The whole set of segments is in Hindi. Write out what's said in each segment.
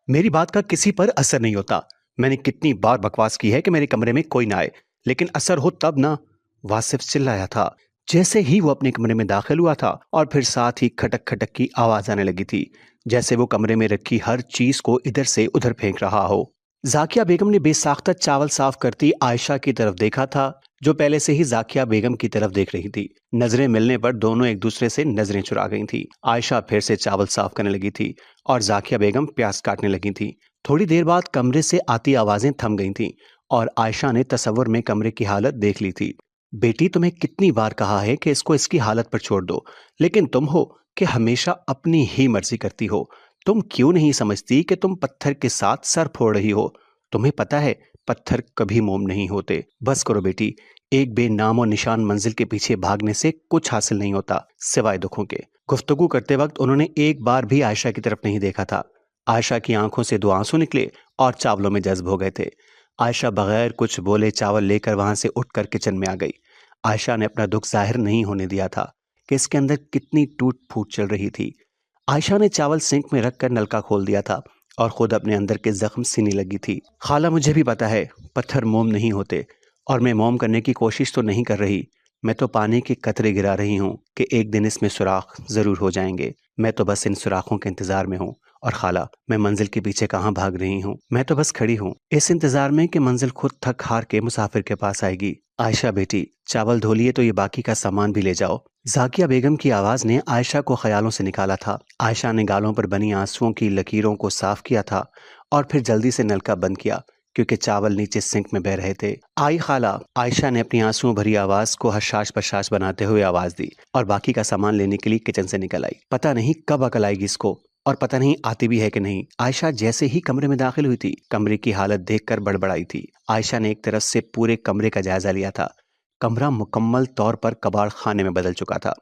मेरी बात का किसी पर असर नहीं होता। मैंने कितनी बार बकवास की है कि मेरे कमरे में कोई ना आए, लेकिन असर हो तब ना। वासिफ चिल्लाया था। जैसे ही वो अपने कमरे में दाखिल हुआ था और फिर साथ ही खटक खटक की आवाज आने लगी थी, जैसे वो कमरे में रखी हर चीज को इधर से उधर फेंक रहा हो। जाकिया बेगम ने बेसाख्ता चावल साफ करती आयशा की तरफ देखा था, जो पहले से ही जाकिया बेगम की तरफ देख रही थी। नजरें मिलने पर दोनों एक दूसरे से नजरें चुरा गई थी। आयशा फिर से चावल साफ करने लगी थी और जाकिया बेगम प्याज काटने लगी थी। थोड़ी देर बाद कमरे से आती आवाजें थम गई थीं और आयशा ने तसव्वुर में कमरे की हालत देख ली थी। बेटी, तुम्हें कितनी बार कहा है कि इसको इसकी हालत पर छोड़ दो, लेकिन तुम हो कि हमेशा अपनी ही मर्जी करती हो। तुम क्यों नहीं समझती कि तुम पत्थर के साथ सर फोड़ रही हो? तुम्हें पता है पत्थर कभी मोम नहीं होते। बस करो बेटी, एक बेनामो निशान मंजिल के पीछे भागने से कुछ हासिल नहीं होता सिवाय दुखों के। गुफ्तगू करते वक्त उन्होंने एक बार भी आयशा की तरफ नहीं देखा था। आयशा की आंखों से दो आंसू निकले और चावलों में जज्ब हो गए थे। आयशा बगैर कुछ बोले चावल लेकर वहां से उठकर किचन में आ गई। आयशा ने अपना दुख जाहिर नहीं होने दिया था कि इसके अंदर कितनी टूट फूट चल रही थी। आयशा ने चावल सिंक में रखकर नलका खोल दिया था और खुद अपने अंदर के जख्म सीने लगी थी। खाला, मुझे भी पता है पत्थर मोम नहीं होते, और मैं मोम करने की कोशिश तो नहीं कर रही। मैं तो पानी के कतरे गिरा रही हूँ कि एक दिन इसमें सुराख जरूर हो जाएंगे। मैं तो बस इन सुराखों के इंतजार में हूँ। और खाला, मैं मंजिल के पीछे कहाँ भाग रही हूँ? मैं तो बस खड़ी हूँ इस इंतजार में कि मंजिल खुद थक हार के मुसाफिर के पास आएगी। आयशा बेटी, चावल धो लिए तो ये बाकी का सामान भी ले जाओ। जाकिया बेगम की आवाज ने आयशा को ख्यालों से निकाला था। आयशा ने गालों पर बनी आंसुओं की लकीरों को साफ किया था और फिर जल्दी से नलका बंद किया, क्योंकि चावल नीचे सिंक में बह रहे थे। आई खाला, आयशा ने अपनी आंसुओं भरी आवाज को हशाश बशाश बनाते हुए आवाज दी और बाकी का सामान लेने के लिए किचन से निकल आई। पता नहीं कब अकल आएगी इसको, और पता नहीं आती भी है कि नहीं। आयशा जैसे ही कमरे में दाखिल हुई थी, कमरे की हालत देखकर बड़बड़ाई थी। आयशा ने एक तरफ से पूरे कमरे का जायजा लिया था। कमरा मुकम्मल तौर पर कबाड़ खाने में बदल चुका था।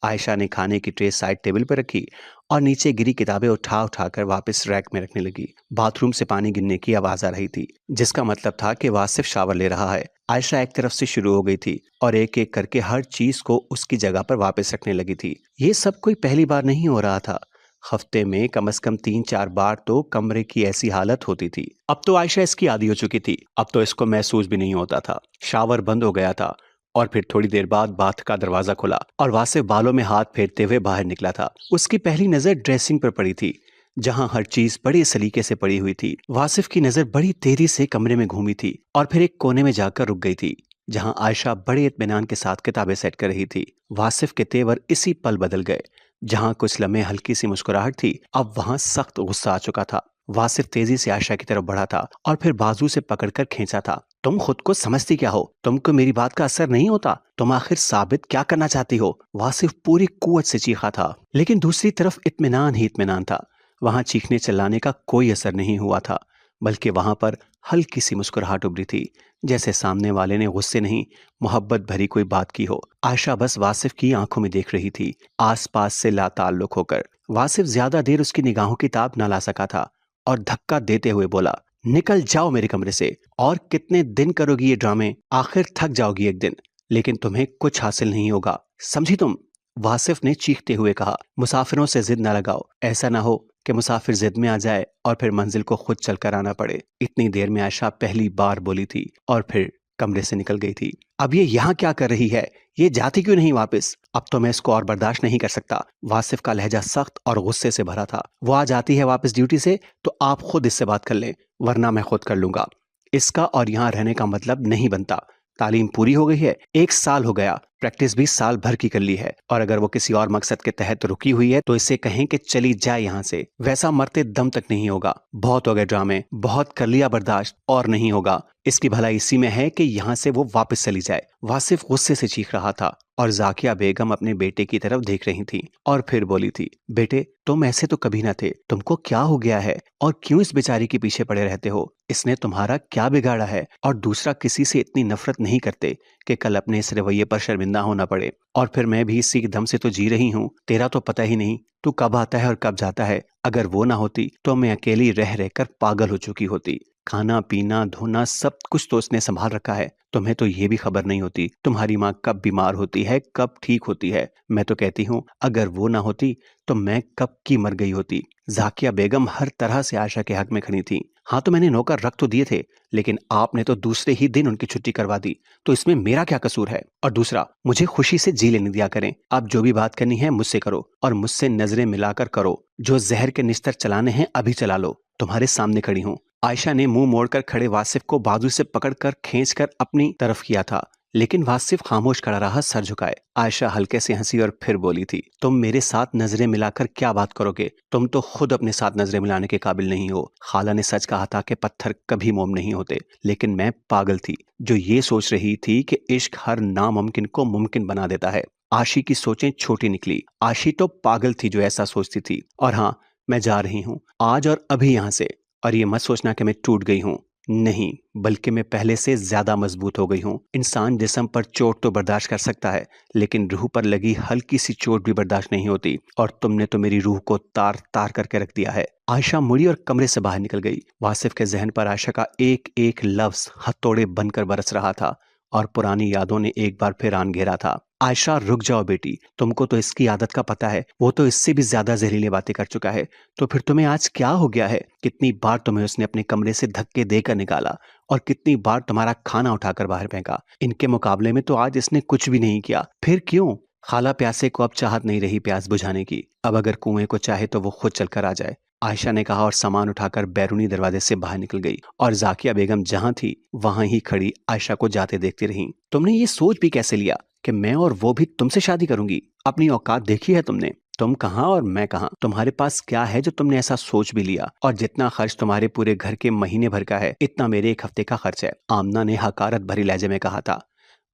आयशा ने खाने की ट्रे साइड टेबल पर रखी और नीचे गिरी किताबें उठा उठाकर वापस रैक में रखने लगी। बाथरूम से पानी गिरने की आवाज आ रही थी, जिसका मतलब था कि वासिफ शावर ले रहा है। आयशा एक तरफ से शुरू हो गई थी और एक एक करके हर चीज को उसकी जगह पर वापस रखने लगी थी। ये सब कोई पहली बार नहीं हो रहा था। हफ्ते में कम से कम 3-4 बार तो कमरे की ऐसी हालत होती थी। अब तो आयशा इसकी आदी हो चुकी थी। अब तो इसको महसूस भी नहीं होता था। शावर बंद हो गया था और फिर थोड़ी देर बाद बाथ का दरवाजा खुला और वासिफ बालों में हाथ फेरते हुए बाहर निकला था। उसकी पहली नजर ड्रेसिंग पर पड़ी थी, जहां हर चीज बड़ी सलीके से पड़ी हुई थी। वासिफ की नजर बड़ी तेजी से कमरे में घूमी थी और फिर एक कोने में जाकर रुक गई थी, जहां आयशा बड़े इत्मीनान के साथ किताबें सेट कर रही थी। वासिफ के तेवर इसी पल बदल गए। जहां कुछ लम्हे हल्की सी मुस्कुराहट थी, अब वहां सख्त गुस्सा आ चुका था। वासिफ तेजी से आयशा की तरफ बढ़ा था और फिर बाजू से पकड़कर खींचा था। तुम खुद को समझती क्या हो? तुमको मेरी बात का असर नहीं होता? तुम आखिर साबित क्या करना चाहती हो? वासिफ पूरी कुव्वत से चीखा था, लेकिन दूसरी तरफ इत्मीनान ही इत्मीनान था। वहां चीखने चिल्लाने का कोई असर नहीं हुआ था, बल्कि वहां पर हल्की सी मुस्कुराहट उभरी थी, जैसे सामने वाले ने गुस्से नहीं, मोहब्बत भरी कोई बात की हो। आयशा बस वासिफ की आंखों में देख रही थी, आसपास से लाताल्लुक होकर। वासिफ ज्यादा देर उसकी निगाहों की ताब न ला सका था और धक्का देते हुए बोला, निकल जाओ मेरे कमरे से। और कितने दिन करोगी ये ड्रामे? आखिर थक जाओगी एक दिन, लेकिन तुम्हें कुछ हासिल नहीं होगा, समझी तुम? वासिफ ने चीखते हुए कहा, मुसाफिरों से जिद न लगाओ। ऐसा ना हो कि मुसाफिर जिद में आ जाए और फिर मंजिल को खुद चलकर आना पड़े। इतनी देर में आयशा पहली बार बोली थी और फिर कमरे से निकल गई थी। अब ये यहाँ क्या कर रही है? ये जाती क्यों नहीं वापस? अब तो मैं इसको और बर्दाश्त नहीं कर सकता। वासिफ का लहजा सख्त और गुस्से से भरा था। वो आ जाती है वापस ड्यूटी से तो आप खुद इससे बात कर लें, वरना मैं खुद कर लूंगा। इसका और यहाँ रहने का मतलब नहीं बनता। तालीम पूरी हो गई है, 1 साल हो गया, प्रैक्टिस भी साल भर की कर ली है, और अगर वो किसी और मकसद के तहत रुकी हुई है तो इससे कहें कि चली जाए यहाँ से। वैसा मरते दम तक नहीं होगा। बहुत हो गए ड्रामे, बहुत कर लिया बर्दाश्त, और नहीं होगा। इसकी भलाई इसी में है कि यहाँ से वो वापस चली जाए। वासिफ गुस्से से चीख रहा था और जाकिया बेगम अपने बेटे की तरफ देख रही थी और फिर बोली थी, बेटे तुम ऐसे तो कभी ना थे, तुमको क्या हो गया है और क्यों इस बेचारी के पीछे पड़े रहते हो? इसने तुम्हारा क्या बिगाड़ा है? और दूसरा, किसी से इतनी नफरत नहीं करते कि कल अपने इस रवैये पर शर्मिंदा होना पड़े। और फिर मैं भी इसी दम से तो जी रही हूँ, तेरा तो पता ही नहीं तू कब आता है और कब जाता है। अगर वो ना होती तो मैं अकेली रह रहकर पागल हो चुकी होती। खाना पीना धोना सब कुछ तो उसने संभाल रखा है। तुम्हें तो ये भी खबर नहीं होती तुम्हारी माँ कब बीमार होती है, कब ठीक होती है। मैं तो कहती हूँ अगर वो ना होती तो मैं कब की मर गई होती। जाकिया बेगम हर तरह से आयशा के हक में खड़ी थी। हाँ तो मैंने नौकर रख तो दिए थे, लेकिन आपने तो दूसरे ही दिन उनकी छुट्टी करवा दी, तो इसमें मेरा क्या कसूर है? और दूसरा, मुझे खुशी से जी लेने दिया करें। आप जो भी बात करनी है मुझसे करो, और मुझसे नजरें मिलाकर करो। जो जहर के निस्तर चलाने हैं अभी चला लो, तुम्हारे सामने खड़ी हूँ। आयशा ने मुंह मोड़कर खड़े वासिफ को बाजू से पकड़कर खींचकर अपनी तरफ किया था, लेकिन वासिफ खामोश खड़ा रहा, सर झुकाए। आयशा हल्के से हंसी और फिर बोली थी, तुम मेरे साथ नजरें मिलाकर क्या बात करोगे? तुम तो खुद अपने साथ नजरें मिलाने के काबिल नहीं हो। खाला ने सच कहा था कि पत्थर कभी मोम नहीं होते, लेकिन मैं पागल थी जो ये सोच रही थी कि इश्क हर नामुमकिन को मुमकिन बना देता है। आशी की सोचें छोटी निकली। आशी तो पागल थी जो ऐसा सोचती थी। और हाँ, मैं जा रही हूँ आज और अभी यहाँ से। और ये मत सोचना कि मैं टूट गई हूँ, नहीं, बल्कि मैं पहले से ज्यादा मजबूत हो गई हूँ। इंसान जिस्म पर चोट तो बर्दाश्त कर सकता है, लेकिन रूह पर लगी हल्की सी चोट भी बर्दाश्त नहीं होती, और तुमने तो मेरी रूह को तार तार करके रख दिया है। आयशा मुड़ी और कमरे से बाहर निकल गई। वासिफ के जहन पर आयशा का एक एक लफ्ज हथौड़े बनकर बरस रहा था, और पुरानी यादों ने एक बार फिर आन घेरा था। आयशा रुक जाओ बेटी, तुमको तो इसकी आदत का पता है, वो तो इससे भी ज्यादा जहरीली बातें कर चुका है। तो फिर तुम्हें आज क्या हो गया है? कितनी बार तुम्हें उसने अपने कमरे से धक्के देकर निकाला, और कितनी बार तुम्हारा खाना उठाकर बाहर फेंका। इनके मुकाबले में तो आज इसने कुछ भी नहीं किया। फिर क्यों? खाला प्यासे को अब चाहत नहीं रही प्यास बुझाने की। अब अगर कुएं को चाहे तो वो खुद चलकर आ जाए, आयशा ने कहा, और सामान उठाकर बैरूनी दरवाजे से बाहर निकल गई। और जाकिया बेगम जहां थी वहां ही खड़ी आयशा को जाते देखती रही। तुमने ये सोच भी कैसे लिया कि मैं और वो भी तुमसे शादी करूंगी? अपनी औकात देखी है तुमने? तुम कहाँ और मैं कहाँ? तुम्हारे पास क्या है जो तुमने ऐसा सोच भी लिया? और जितना खर्च तुम्हारे पूरे घर के महीने भर का है, इतना मेरे एक हफ्ते का खर्च है। आमना ने हकारत भरी लहजे में कहा था।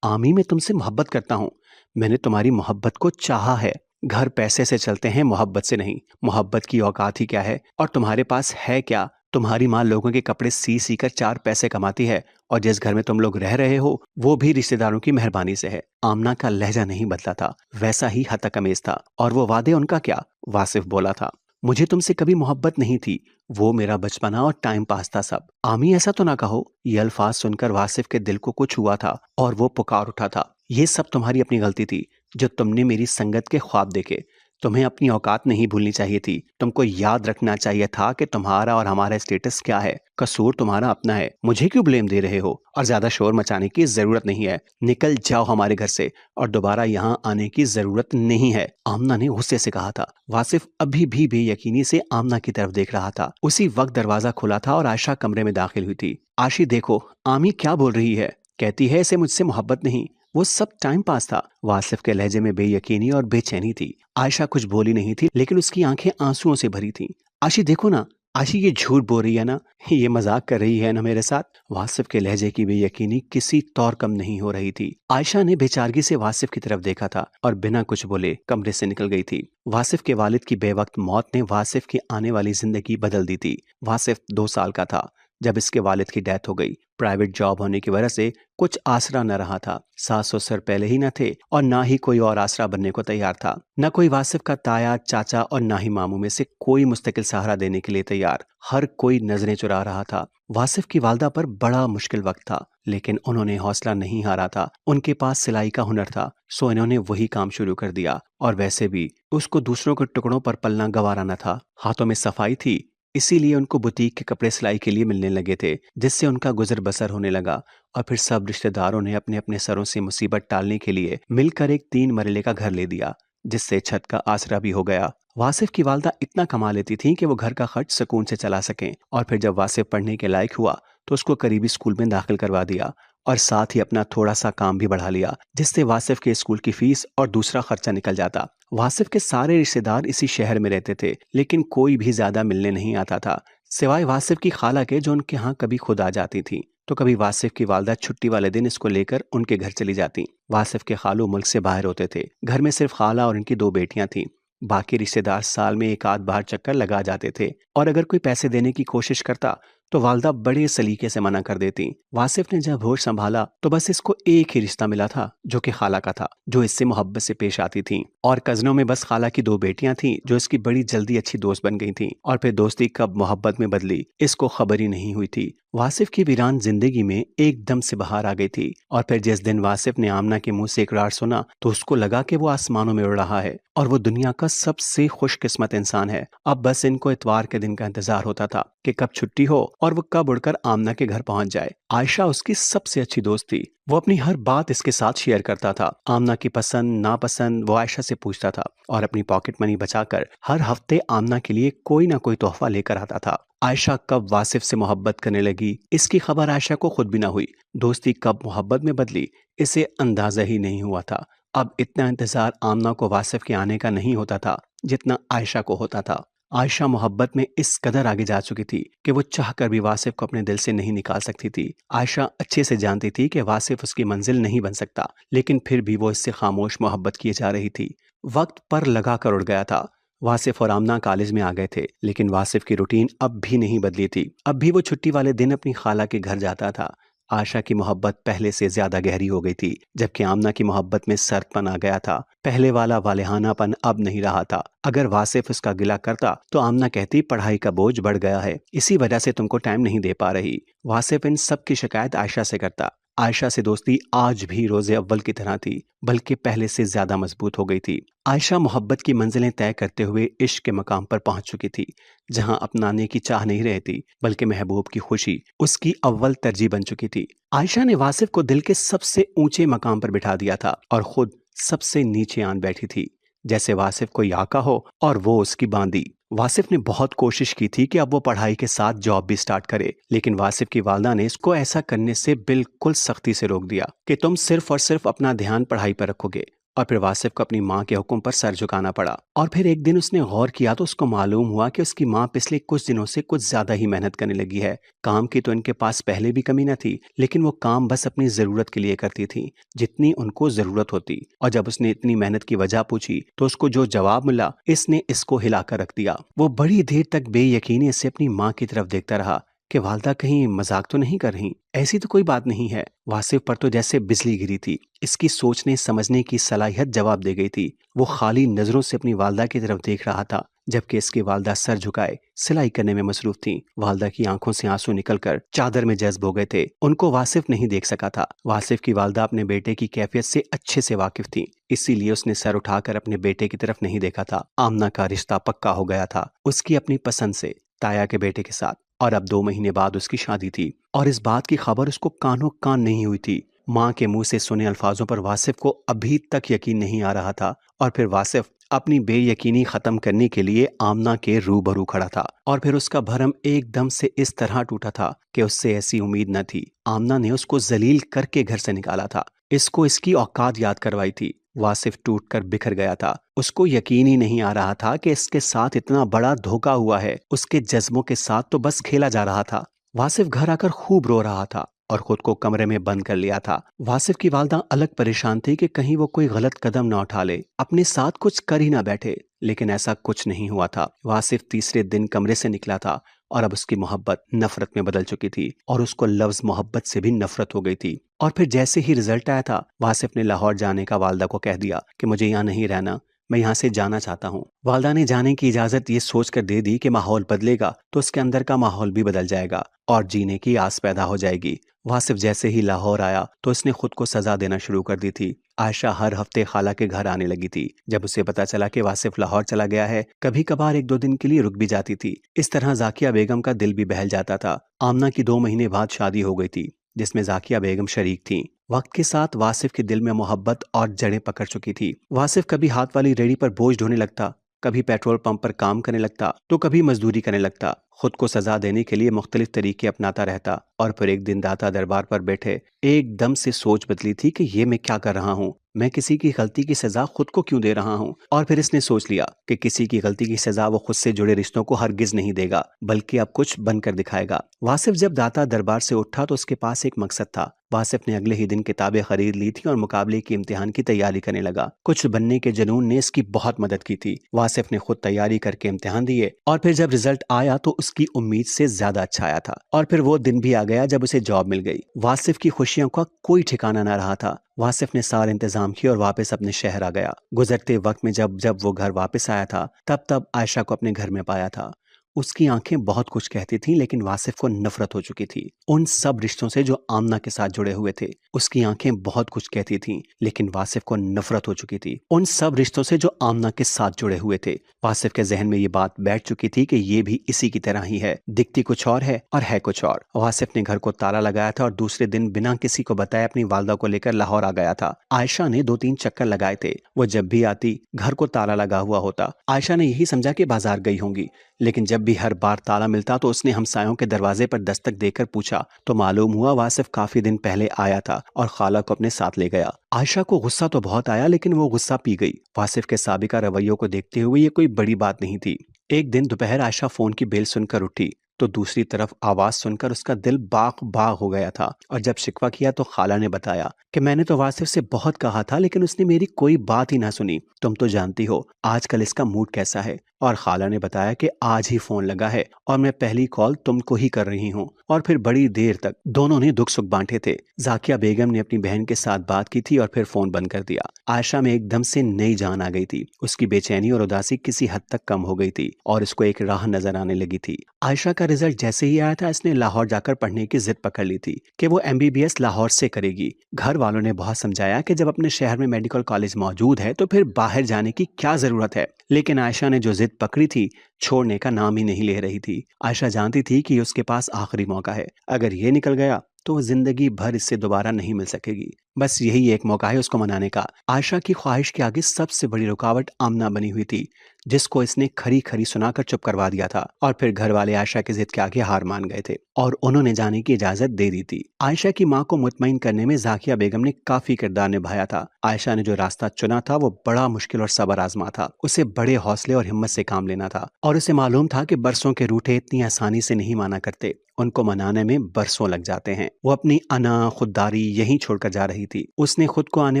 आमी, मैं तुमसे मोहब्बत करता हूँ। मैंने तुम्हारी मोहब्बत को चाहा है। घर पैसे से चलते हैं, मोहब्बत से नहीं। मोहब्बत की औकात ही क्या है? और तुम्हारे पास है क्या? तुम्हारी माँ लोगों के कपड़े सी सी कर 4 पैसे कमाती है, और जिस घर में तुम लोग रह रहे हो वो भी रिश्तेदारों की मेहरबानी से है। आमना का लहजा नहीं बदला था, वैसा ही हतकमेज था। और वो वादे उनका क्या? वासिफ बोला था, मुझे तुमसे कभी मोहब्बत नहीं थी, वो मेरा बचपना और टाइम पास था सब। आमी, ऐसा तो ना कहो। ये अल्फाज सुनकर वासिफ के दिल को कुछ हुआ था, और वो पुकार उठा था, ये सब तुम्हारी अपनी गलती थी, जो तुमने मेरी संगत के ख्वाब देखे। तुम्हें अपनी औकात नहीं भूलनी चाहिए थी। तुमको याद रखना चाहिए था कि तुम्हारा और हमारा स्टेटस क्या है। कसूर तुम्हारा अपना है, मुझे क्यों ब्लेम दे रहे हो? और ज्यादा शोर मचाने की जरूरत नहीं है। निकल जाओ हमारे घर से, और दोबारा यहाँ आने की जरूरत नहीं है, आमना ने गुस्से से कहा था। वासिफ अभी भी बेयकीनी से आमना की तरफ देख रहा था। उसी वक्त दरवाजा खुला था और आयशा कमरे में दाखिल हुई थी। आशी, देखो आमी क्या बोल रही है। कहती है इसे मुझसे मोहब्बत नहीं, वो सब टाइम पास था। वासिफ के लहजे में बेयकीनी और बेचैनी थी। आयशा कुछ बोली नहीं थी, लेकिन उसकी आंखें आंसुओं से भरी थीं। आशी, देखो ना, आशी ये झूठ बोल रही है ना, ये मजाक कर रही है ना मेरे साथ। वासिफ के लहजे की बेयकीनी किसी तौर कम नहीं हो रही थी। आयशा ने बेचारगी से वासिफ की तरफ देखा था, और बिना कुछ बोले कमरे से निकल गई थी। वासिफ के वालिद की बेवक्त मौत ने वासिफ की आने वाली जिंदगी बदल दी थी। वासिफ 2 साल का था जब इसके वालिद की डेथ हो गई। प्राइवेट जॉब होने की वजह से कुछ आसरा न रहा था। सास ससुर पहले ही न थे, और ना ही कोई और आसरा बनने को तैयार था। न कोई वासिफ का ताया चाचा, और ना ही मामू में से कोई मुस्तकिल सहारा देने के लिए तैयार। हर कोई नजरें चुरा रहा था। वासिफ की वालदा पर बड़ा मुश्किल वक्त था, लेकिन उन्होंने हौसला नहीं हारा था। उनके पास सिलाई का हुनर था, सो इन्होंने वही काम शुरू कर दिया। और वैसे भी उसको दूसरों के टुकड़ों पर पलना गवारा न था। हाथों में सफाई थी, इसीलिए उनको बुटीक के कपड़े सिलाई के लिए मिलने लगे थे, जिससे उनका गुजर बसर होने लगा। और फिर सब रिश्तेदारों ने अपने अपने सरों से मुसीबत टालने के लिए मिलकर एक 3 मरले का घर ले दिया, जिससे छत का आसरा भी हो गया। वासिफ की वालदा इतना कमा लेती थी कि वो घर का खर्च सुकून से चला सकें। और फिर जब वासिफ पढ़ने के लायक हुआ तो उसको करीबी स्कूल में दाखिल करवा दिया, और साथ ही अपना थोड़ा सा काम भी बढ़ा लिया, जिससे वासिफ के स्कूल की फीस और दूसरा खर्चा निकल जाता। वासिफ के सारे रिश्तेदार इसी शहर में रहते थे, लेकिन कोई भी ज्यादा मिलने नहीं आता था, सिवाय वासिफ की खाला के, जो उनके यहाँ कभी खुद आ जाती थी। तो कभी वासिफ की वालदा छुट्टी वाले दिन इसको लेकर उनके घर चली जाती। वासिफ के खालू मुल्क से बाहर होते थे। घर में सिर्फ खाला और इनकी 2 बेटियां थीं। बाकी रिश्तेदार साल में एक आध बार चक्कर लगा जाते थे, और अगर कोई पैसे देने की कोशिश करता तो वालदा बड़े सलीके से मना कर देती। वासिफ ने जब होश संभाला तो बस इसको एक ही रिश्ता मिला था, जो कि खाला का था, जो इससे मोहब्बत से पेश आती थी। और कजनों में बस खाला की 2 बेटियां थीं, जो इसकी बड़ी जल्दी अच्छी दोस्त बन गई थीं। और फिर दोस्ती कब मोहब्बत में बदली, इसको खबर ही नहीं हुई थी। वासिफ की वीरान जिंदगी में एकदम से बहार आ गई थी। और फिर जिस दिन वासिफ ने आमना के मुंह से इकरार सुना तो उसको लगा कि वो आसमानों में उड़ रहा है और वो दुनिया का सबसे खुशकिस्मत इंसान है। अब बस इनको इतवार के दिन का इंतजार होता था कि कब छुट्टी हो और वो कब उड़कर आमना के घर पहुंच जाए। आयशा उसकी सबसे अच्छी दोस्त थी। वो अपनी हर बात इसके साथ शेयर करता था। आमना की पसंद नापसंद वो आयशा से पूछता था और अपनी पॉकेट मनी बचाकर हर हफ्ते आमना के लिए कोई ना कोई तोहफा लेकर आता था। आयशा कब वासिफ से मोहब्बत करने लगी इसकी खबर आयशा को खुद भी ना हुई। दोस्ती कब मोहब्बत में बदली इसे अंदाजा ही नहीं हुआ था। अब इतना इंतजार आमना को वासिफ के आने का नहीं होता था जितना आयशा को होता था। आयशा मोहब्बत में इस कदर आगे जा चुकी थी कि वो चाहकर भी वासिफ को अपने दिल से नहीं निकाल सकती थी। आयशा अच्छे से जानती थी कि वासिफ उसकी मंजिल नहीं बन सकता, लेकिन फिर भी वो इससे खामोश मोहब्बत किए जा रही थी। वक्त पर लगा कर उड़ गया था। वासिफ और आमना कॉलेज में आ गए थे, लेकिन वासिफ की रूटीन अब भी नहीं बदली थी। अब भी वो छुट्टी वाले दिन अपनी खाला के घर जाता था। आशा की मोहब्बत पहले से ज्यादा गहरी हो गई थी, जबकि आमना की मोहब्बत में सर्दपन आ गया था। पहले वाला वालेहानापन अब नहीं रहा था। अगर वासिफ उसका गिला करता तो आमना कहती पढ़ाई का बोझ बढ़ गया है, इसी वजह से तुमको टाइम नहीं दे पा रही। वासिफ इन सब की शिकायत आयशा से करता। आयशा से दोस्ती आज भी रोजे अव्वल की तरह थी, बल्कि पहले से ज्यादा मजबूत हो गई थी। आयशा मोहब्बत की मंजिलें तय करते हुए इश्क के मकाम पर पहुंच चुकी थी, जहां अपनाने की चाह नहीं रहती बल्कि महबूब की खुशी उसकी अव्वल तरजीह बन चुकी थी। आयशा ने वासिफ को दिल के सबसे ऊंचे मकाम पर बिठा दिया था और खुद सबसे नीचे आन बैठी थी, जैसे वासिफ कोई आका हो और वो उसकी बांदी। वासिफ ने बहुत कोशिश की थी कि अब वो पढ़ाई के साथ जॉब भी स्टार्ट करे, लेकिन वासिफ की वालदा ने इसको ऐसा करने से बिल्कुल सख्ती से रोक दिया कि तुम सिर्फ और सिर्फ अपना ध्यान पढ़ाई पर रखोगे। और फिर वासिफ को अपनी माँ के हुक्म पर सर झुकाना पड़ा। और फिर एक दिन उसने गौर किया तो उसको मालूम हुआ कि उसकी माँ पिछले कुछ दिनों से कुछ ज्यादा ही मेहनत करने लगी है। काम की तो इनके पास पहले भी कमी न थी, लेकिन वो काम बस अपनी जरूरत के लिए करती थी, जितनी उनको जरूरत होती। और जब उसने इतनी मेहनत की वजह पूछी तो उसको जो जवाब मिला इसने इसको हिलाकर रख दिया। वो बड़ी देर तक बेयकीनी से अपनी माँ की तरफ देखता रहा कि वालदा कहीं मजाक तो नहीं कर रही। ऐसी तो कोई बात नहीं है। वासिफ पर तो जैसे बिजली गिरी थी। इसकी सोचने समझने की सलाहियत जवाब दे गई थी। वो खाली नजरों से अपनी वालदा की तरफ देख रहा था, जबकि इसकी वालदा सर झुकाए सिलाई करने में मसरूफ थी। वालदा की आंखों से आंसू निकलकर चादर में जज्ब हो गए थे। उनको वासिफ नहीं देख सका था। वासिफ की वालदा अपने बेटे की कैफियत से अच्छे से वाकिफ थी, इसीलिए उसने सर उठाकर अपने बेटे की तरफ नहीं देखा था। आमना का रिश्ता पक्का हो गया था उसकी अपनी पसंद से, ताया के बेटे के साथ। और अब 2 महीने बाद उसकी शादी थी और इस बात की खबर उसको कानों कान नहीं हुई थी। माँ के मुंह से सुने अल्फाजों पर वासिफ को अभी तक यकीन नहीं आ रहा था। और फिर वासिफ अपनी बेयकीनी खत्म करने के लिए आमना के रूबरू खड़ा था। और फिर उसका भरम एकदम से इस तरह टूटा था कि उससे ऐसी उम्मीद न थी। आमना ने उसको जलील करके घर से निकाला था, इसको इसकी औकात याद करवाई थी। वासिफ टूट कर बिखर गया था। उसको यकीन ही नहीं आ रहा था कि इसके साथ इतना बड़ा धोखा हुआ है। उसके जज्बों के साथ तो बस खेला जा रहा था। वासिफ घर आकर खूब रो रहा था और खुद को कमरे में बंद कर लिया था। वासिफ की वालदा अलग परेशान थी कि कहीं वो कोई गलत कदम ना उठा ले, अपने साथ कुछ कर ही ना बैठे, लेकिन ऐसा कुछ नहीं हुआ था। वासिफ तीसरे दिन कमरे से निकला था और अब उसकी मोहब्बत नफरत में बदल चुकी थी और उसको लफ्ज मोहब्बत से भी नफरत हो गई थी। और फिर जैसे ही रिजल्ट आया था, वासिफ ने लाहौर जाने का वालदा को कह दिया कि मुझे यहाँ नहीं रहना, मैं यहाँ से जाना चाहता हूँ। वालदा ने जाने की इजाजत ये सोचकर दे दी कि माहौल बदलेगा तो उसके अंदर का माहौल भी बदल जाएगा और जीने की आस पैदा हो जाएगी। वासिफ जैसे ही लाहौर आया तो उसने खुद को सजा देना शुरू कर दी थी। आयशा हर हफ्ते खाला के घर आने लगी थी। जब उसे पता चला कि वासिफ लाहौर चला गया है, कभी कभार 1-2 दिन के लिए रुक भी जाती थी। इस तरह जाकिया बेगम का दिल भी बहल जाता था। आमना की 2 महीने बाद शादी हो गई थी, जिसमें जाकिया बेगम शरीक थी। वक्त के साथ वासिफ के दिल में मोहब्बत और जड़ें पकड़ चुकी थी। वासिफ कभी हाथ वाली रेडी पर बोझ ढोने लगता, कभी पेट्रोल पंप पर काम करने लगता तो कभी मजदूरी करने लगता। खुद को सजा देने के लिए मुख्तलिफ तरीके अपनाता रहता। और फिर एक दिन दाता दरबार पर बैठे एकदम से सोच बदली थी कि ये मैं क्या कर रहा हूँ, मैं किसी की गलती की सजा खुद को क्यों दे रहा हूँ। और फिर इसने सोच लिया कि किसी की गलती की सजा वो खुद से जुड़े रिश्तों को हरगिज नहीं देगा, बल्कि अब कुछ बनकर दिखाएगा। वासिफ जब दाता दरबार से उठा तो उसके पास एक मकसद था। वासिफ ने अगले ही दिन किताबें खरीद ली थी और मुकाबले के इम्तिहान की तैयारी करने लगा। कुछ बनने के जुनून ने इसकी बहुत मदद की थी। वासिफ ने खुद तैयारी करके इम्तिहान दिए और फिर जब रिजल्ट आया तो उसकी उम्मीद से ज्यादा अच्छा आया था। और फिर वो दिन भी आ गया जब उसे जॉब मिल गई। वासिफ की खुशियों का कोई ठिकाना न रहा था। वासिफ ने सारे इंतजाम किए और वापस अपने शहर आ गया। गुजरते वक्त में जब जब वो घर वापस आया था, तब तब आयशा को अपने घर में पाया था। उसकी आंखें बहुत कुछ कहती थीं, लेकिन वासिफ को नफरत हो चुकी थी उन सब रिश्तों से जो आमना के साथ जुड़े हुए थे। उसकी आंखें बहुत कुछ कहती थीं, लेकिन वासिफ को नफरत हो चुकी थी उन सब रिश्तों से जो आमना के साथ जुड़े हुए थे। वासिफ के जहन में ये बात बैठ चुकी थी कि ये भी इसी की तरह ही है, दिखती कुछ और है और है कुछ और। वासिफ ने घर को ताला लगाया था और दूसरे दिन बिना किसी को बताए अपनी वालदा को लेकर लाहौर आ गया था। आयशा ने 2-3 चक्कर लगाए थे। वो जब भी आती घर को ताला लगा हुआ होता। आयशा ने यही समझा कि बाजार गई होंगी, लेकिन जब भी हर बार ताला मिलता तो उसने हमसायों के दरवाजे पर दस्तक देकर पूछा तो मालूम हुआ वासिफ काफी दिन पहले आया था और खाला को अपने साथ ले गया। आयशा को गुस्सा तो बहुत आया, लेकिन वो गुस्सा पी गई। वासिफ के साबिका रवैयों को देखते हुए ये कोई बड़ी बात नहीं थी। एक दिन दोपहर आयशा फोन की बेल सुनकर उठी तो दूसरी तरफ आवाज सुनकर उसका दिल बाग बाग हो गया था। और जब शिकवा किया तो खाला ने बताया कि मैंने तो वासिफ से बहुत कहा था, लेकिन उसने मेरी कोई बात ही ना सुनी। तुम तो जानती हो आजकल इसका मूड कैसा है। और खाला ने बताया कि आज ही फोन लगा है और मैं पहली कॉल तुमको ही कर रही हूँ। और फिर बड़ी देर तक दोनों ने दुख सुख बांटे थे। जाकिया बेगम ने अपनी बहन के साथ बात की थी और फिर फोन बंद कर दिया। आयशा में एकदम से नई जान आ गई थी। उसकी बेचैनी और उदासी किसी हद तक कम हो गई थी और इसको एक राह नजर आने लगी थी। आयशा का रिजल्ट जैसे ही आया था, इसने लाहौर जाकर पढ़ने की जिद पकड़ ली थी कि वो MBBS लाहौर से करेगी। घर वालों ने बहुत समझाया कि जब अपने शहर में मेडिकल कॉलेज मौजूद है तो फिर बाहर जाने की क्या जरूरत है, लेकिन आयशा ने जो जिद पकड़ी थी छोड़ने का नाम ही नहीं ले रही थी। आयशा जानती थी कि उसके पास आखिरी मौका है। अगर ये निकल गया तो वो जिंदगी भर इससे दोबारा नहीं मिल सकेगी। बस यही एक मौका है उसको मनाने का। आयशा की ख्वाहिश के आगे सबसे बड़ी रुकावट आमना बनी हुई थी, जिसको इसने खरी खरी सुनाकर चुप करवा दिया था। और फिर घर वाले आयशा की जिद के आगे हार मान गए थे और उन्होंने जाने की इजाजत दे दी थी। आयशा की माँ को मुतमईन करने में जाकिया बेगम ने काफी किरदार निभाया था। आयशा ने जो रास्ता चुना था वो बड़ा मुश्किल और सबर आजमा था। उसे बड़े हौसले और हिम्मत से काम लेना था और उसे मालूम था कि बरसों के रूठे इतनी आसानी से नहीं माना करते, उनको मनाने में बरसों लग जाते हैं। वो अपनी अना खुददारी यहीं छोड़कर जा रही थी। उसने खुद को आने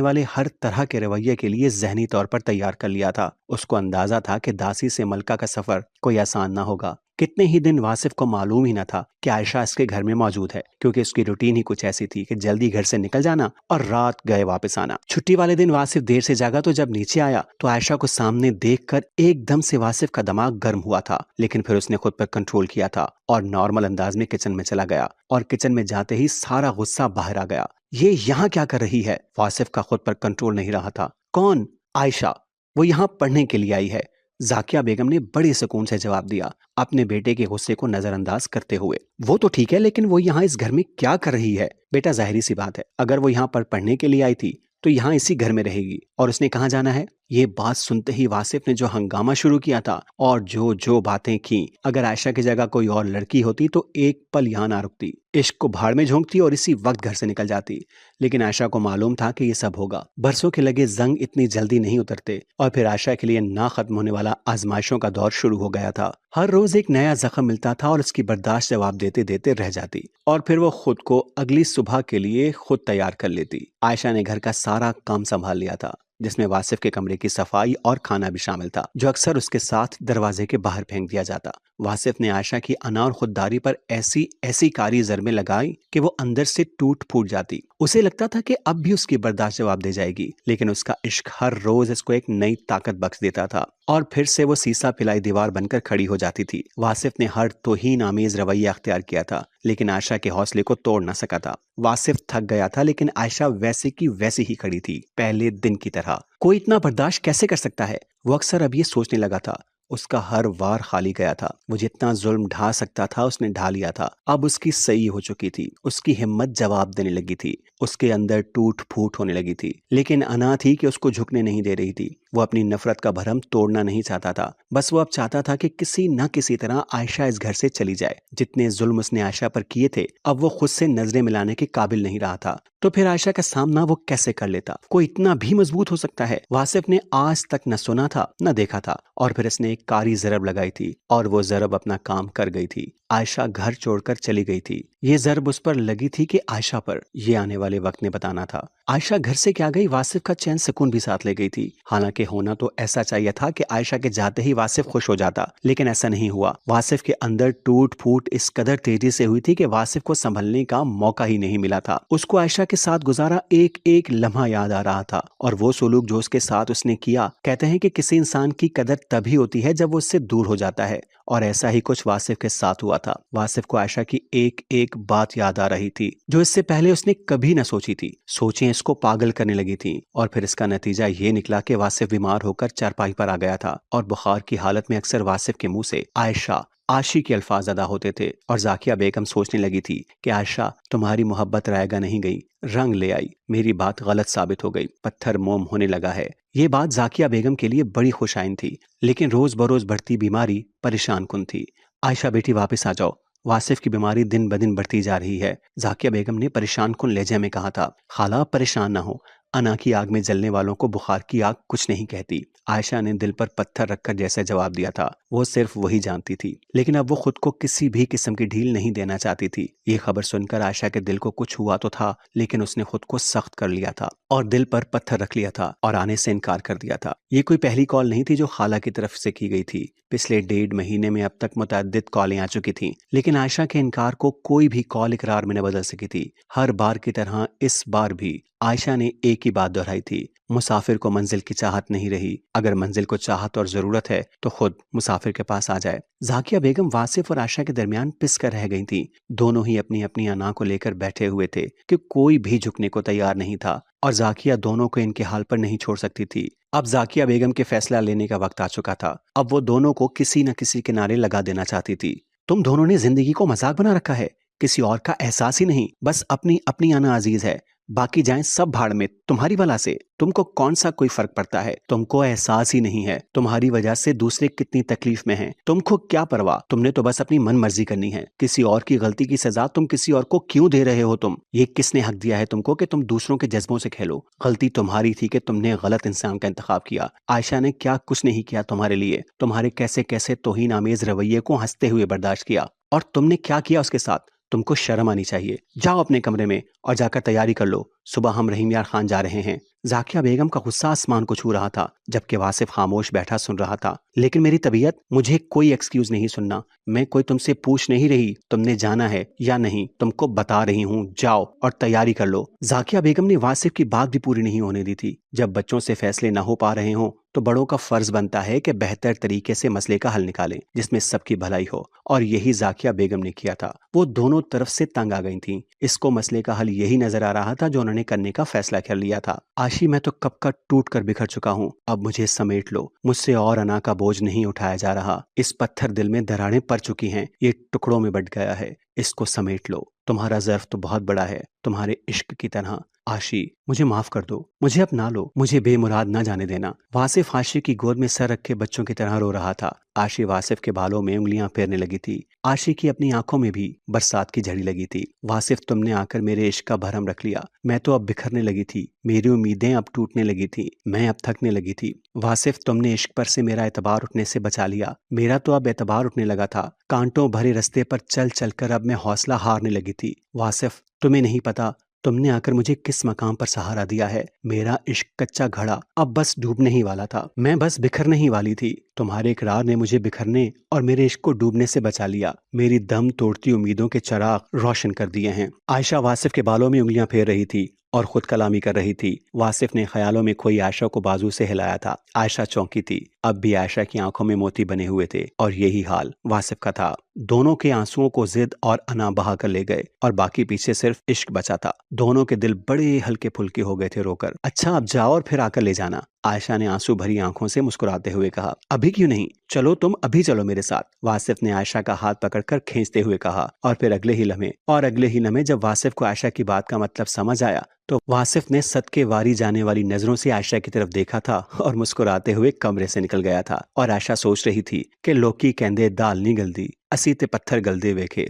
वाले हर तरह के रवैये के लिए जहनी तौर पर तैयार कर लिया था। उसको अंदाजा था कि दासी से मलका का सफर कोई आसान ना होगा। कितने ही दिन वासिफ को मालूम ही न था कि आयशा इसके घर में मौजूद है, क्योंकि उसकी रूटीन ही कुछ ऐसी थी कि जल्दी घर से निकल जाना और रात गए वापस आना। छुट्टी वाले दिन वासिफ देर से जागा तो जब नीचे आया तो आयशा को सामने देखकर एकदम से वासिफ का दिमाग गर्म हुआ था, लेकिन फिर उसने खुद पर कंट्रोल किया था और नॉर्मल अंदाज में किचन में चला गया। और किचन में जाते ही सारा गुस्सा बाहर आ गया। ये यहाँ क्या कर रही है? वासिफ का खुद पर कंट्रोल नहीं रहा था। कौन? आयशा। वो यहाँ पढ़ने के लिए आई है। जाकिया बेगम ने बड़े सुकून से जवाब दिया, अपने बेटे के गुस्से को नजरअंदाज करते हुए। वो तो ठीक है, लेकिन वो यहाँ इस घर में क्या कर रही है? बेटा, जाहिर सी बात है, अगर वो यहाँ पर पढ़ने के लिए आई थी तो यहाँ इसी घर में रहेगी। और उसने कहाँ जाना है? ये बात सुनते ही वासिफ ने जो हंगामा शुरू किया था और जो जो बातें की, अगर आयशा की जगह कोई और लड़की होती तो एक पल यहाँ ना रुकती, इश्क को भाड़ में झोंकती और इसी वक्त घर से निकल जाती। लेकिन आयशा को मालूम था कि ये सब होगा। बरसों के लगे जंग इतनी जल्दी नहीं उतरते और फिर आयशा के लिए ना खत्म होने वाला आजमाइशों का दौर शुरू हो गया था। हर रोज एक नया जख्म मिलता था और उसकी बर्दाश्त जवाब देते देते रह जाती और फिर वो खुद को अगली सुबह के लिए खुद तैयार कर लेती। आयशा ने घर का सारा काम संभाल लिया था, जिसमें वासिफ के कमरे की सफाई और खाना भी शामिल था, जो अक्सर उसके साथ दरवाजे के बाहर फेंक दिया जाता। वासिफ ने आयशा की अना और खुददारी पर ऐसी ऐसी कारी ज़रबें लगाई कि वो अंदर से टूट फूट जाती। उसे लगता था कि अब भी उसकी बर्दाश्त जवाब दे जाएगी, लेकिन उसका इश्क हर रोज इसको एक नई ताकत बख्श देता था और फिर से वो सीसा पिलाई दीवार बनकर खड़ी हो जाती थी। वासिफ ने हर तौहीन आमेज रवैया अख्तियार किया था, लेकिन आयशा के हौसले को तोड़ न सका था। वासिफ थक गया था, लेकिन आयशा वैसे की वैसी ही खड़ी थी, पहले दिन की तरह। कोई इतना बर्दाश्त कैसे कर सकता है? वो अक्सर अब ये सोचने लगा था। उसका हर वार खाली गया था। वो जितना जुल्म ढा सकता था उसने ढा लिया था। अब उसकी सही हो चुकी थी। उसकी हिम्मत जवाब देने लगी थी। उसके अंदर टूट फूट होने लगी थी, लेकिन अना थी कि उसको झुकने नहीं दे रही थी। वो अपनी नफरत का भरम तोड़ना नहीं चाहता था। बस वो अब चाहता था कि किसी न किसी तरह आयशा इस घर से चली जाए। जितने जुल्म उसने आयशा पर किए थे, अब वो खुद से नजरें मिलाने के काबिल नहीं रहा था। तो फिर आयशा का सामना वो कैसे कर लेता? कोई इतना भी मजबूत हो सकता है? वासिफ ने आज तक न सुना था न देखा था, और फिर इसने एक कारी जरब लगाई थी और वो जरब अपना काम कर गई थी। आयशा घर छोड़कर चली गई थी। ये ज़रब उस पर लगी थी कि आयशा पर। ये आने वाले वक्त ने बताना था। आयशा घर से क्या गई, वासिफ का चैन सुकून भी साथ ले गई थी। हालांकि होना तो ऐसा चाहिए था कि आयशा के जाते ही वासिफ खुश हो जाता, लेकिन ऐसा नहीं हुआ। वासिफ के अंदर टूट फूट इस कदर तेजी से हुई थी कि वासिफ को संभलने का मौका ही नहीं मिला था। उसको आयशा के साथ गुजारा एक एक लम्हा याद आ रहा था, और वो सलूक जो उसके साथ उसने किया। कहते हैं कि किसी इंसान की कदर तभी होती है जब वो उससे दूर हो जाता है, और ऐसा ही कुछ वासिफ के साथ हुआ था। वासिफ को आयशा की एक एक बात याद आ रही थी जो इससे पहले उसने कभी न सोची थी। सोचें इसको पागल करने लगी थी, और फिर इसका नतीजा ये निकला कि वासिफ बीमार होकर चारपाई पर आ गया था, और बुखार की हालत में अक्सर वासिफ के मुंह से आयशा आशी के अल्फाज अदा होते थे। और जाकिया बेगम सोचने लगी थी कि आयशा, तुम्हारी मोहब्बत रायगा नहीं गई, रंग ले आई। मेरी बात गलत साबित हो गई, पत्थर मोम होने लगा है। ये बात जाकिया बेगम के लिए बड़ी खुशाइन थी, लेकिन रोज बरोज बढ़ती बीमारी परेशान कुन थी। आयशा बेटी वापस आ जाओ, वासिफ की बीमारी दिन ब दिन बढ़ती जा रही है, जाकिया बेगम ने परेशान कुन लहजे में कहा था। खाला, परेशान ना हो, अना की आग में जलने वालों को बुखार की आग कुछ नहीं कहती। आयशा ने दिल पर पत्थर रखकर जैसे जवाब दिया था, वो सिर्फ वही जानती थी। लेकिन अब वो खुद को किसी भी किस्म की ढील नहीं देना चाहती थी। ये खबर सुनकर आयशा के दिल को कुछ हुआ तो था, लेकिन उसने खुद को सख्त कर लिया था और दिल पर पत्थर रख लिया था और आने से इनकार कर दिया था। ये कोई पहली कॉल नहीं थी जो खाला की तरफ से की गई थी। पिछले 1.5 महीने में अब तक मुतअद्दिद कॉलें आ चुकी थीं, लेकिन आयशा के इनकार को कोई भी कॉल इकरार में न बदल सकी थी। हर बार की तरह इस बार भी आयशा ने एक ही बात दोहराई थी, मुसाफिर को मंजिल की चाहत नहीं रही। अगर मंजिल को चाहत और जरूरत है तो खुद मुसाफिर के पास आ जाए। जाकिया बेगम वासिफ और आयशा के दरमियान पिस कर रह गई थी। दोनों ही अपनी अपनी अना को लेकर बैठे हुए थे कि कोई भी झुकने को तैयार नहीं था, और जाकिया दोनों को इनके हाल पर नहीं छोड़ सकती थी। अब जाकिया बेगम के फैसला लेने का वक्त आ चुका था। अब वो दोनों को किसी न किसी किनारे लगा देना चाहती थी। तुम दोनों ने जिंदगी को मजाक बना रखा है, किसी और का एहसास ही नहीं, बस अपनी अपनी आना अजीज है, बाकी जाएं सब भाड़ में तुम्हारी वजह से। तुमको कौन सा कोई फर्क पड़ता है, तुमको एहसास ही नहीं है तुम्हारी वजह से दूसरे कितनी तकलीफ में हैं। तुमको क्या परवाह, तुमने तो बस अपनी मन मर्जी करनी है। किसी और की गलती की सजा तुम किसी और को क्यों दे रहे हो? तुम ये किसने हक दिया है तुमको कि तुम दूसरों के जज्बों से खेलो? गलती तुम्हारी थी कि तुमने गलत इंसान का इंतखाब किया। आयशा ने क्या कुछ नहीं किया तुम्हारे लिए, तुम्हारे कैसे कैसे तौहीन आमेज रवैये को हंसते हुए बर्दाश्त किया, और तुमने क्या किया उसके साथ? तुमको शर्म आनी चाहिए। जाओ अपने कमरे में और जाकर तैयारी कर लो, सुबह हम रहीम यार खान जा रहे हैं। जाकिया बेगम का गुस्सा आसमान को छू रहा था, जबकि वासिफ खामोश बैठा सुन रहा था। लेकिन मेरी तबीयत, मुझे कोई एक्सक्यूज नहीं सुनना। मैं कोई तुमसे पूछ नहीं रही तुमने जाना है या नहीं, तुमको बता रही हूँ, जाओ और तैयारी कर लो। जाकिया बेगम ने वासिफ की बात भी पूरी नहीं होने दी थी। जब बच्चों से फैसले न हो पा रहे हों तो बड़ों का फर्ज बनता है कि बेहतर तरीके से मसले का हल निकालें जिसमें सबकी भलाई हो, और यही जाकिया बेगम ने किया था। वो दोनों तरफ से तंग आ गई थीं। इसको मसले का हल यही नजर आ रहा था जो उन्होंने करने का फैसला कर लिया था। आशी, मैं तो कब का टूट कर बिखर चुका हूँ, अब मुझे समेट लो। मुझसे और अना का बोझ नहीं उठाया जा रहा। इस पत्थर दिल में दरारें पड़ चुकी हैं, ये टुकड़ों में बट गया है, इसको समेट लो। तुम्हारा ज़र्फ तो बहुत बड़ा है, तुम्हारे इश्क की तरह। आशी, मुझे माफ कर दो, मुझे अपना लो, मुझे बेमुराद ना जाने देना। वासिफ आशी की गोद में सर रखे बच्चों की तरह रो रहा था। आशी वासिफ के बालों में उंगलियां फेरने लगी थी। आशी की अपनी आंखों में भी बरसात की झड़ी लगी थी। वासिफ, तुमने आकर मेरे इश्क का भरम रख लिया। मैं तो अब बिखरने लगी थी, मेरी उम्मीदें अब टूटने लगी थी, मैं अब थकने लगी थी। वासिफ, तुमने इश्क पर से मेरा एतबार उठने से बचा लिया। मेरा तो अब एतबार उठने लगा था। कांटों भरे रास्ते पर चल चल कर अब मैं हौसला हारने लगी थी। वासिफ, तुम्हें नहीं पता तुमने आकर मुझे किस मकाम पर सहारा दिया है। मेरा इश्क कच्चा घड़ा अब बस डूबने ही वाला था, मैं बस बिखरने ही वाली थी। तुम्हारे इकरार ने मुझे बिखरने और मेरे इश्क को डूबने से बचा लिया। मेरी दम तोड़ती उम्मीदों के चिराग रोशन कर दिए हैं। आयशा वासिफ के बालों में उंगलियां फेर रही थी और खुद कलामी कर रही थी। वासिफ ने ख्यालों में खोई आयशा को बाजू से हिलाया था। आयशा चौंकी थी। अब भी आयशा की आंखों में मोती बने हुए थे, और यही हाल वासिफ का था। दोनों के आंसुओं को जिद और अना बहा कर ले गए, और बाकी पीछे सिर्फ इश्क बचा था। दोनों के दिल बड़े हल्के फुल्के हो गए थे रोकर। अच्छा, अब जाओ और फिर आकर ले जाना, आयशा ने आंसू भरी आंखों से मुस्कुराते हुए कहा। अभी क्यों नहीं, चलो तुम अभी चलो मेरे साथ, वासिफ ने आयशा का हाथ पकड़कर खींचते हुए कहा। और फिर अगले ही लम्हे जब वासिफ को आयशा की बात का मतलब समझ आया तो वासिफ ने सदके वारी जाने वाली नजरों से आयशा की तरफ देखा था और मुस्कुराते हुए कमरे से निकल गया था। और आयशा सोच रही थी कि लोकी कहंदे दाल नहीं गलदी, असी ते पत्थर गलदे वेखे।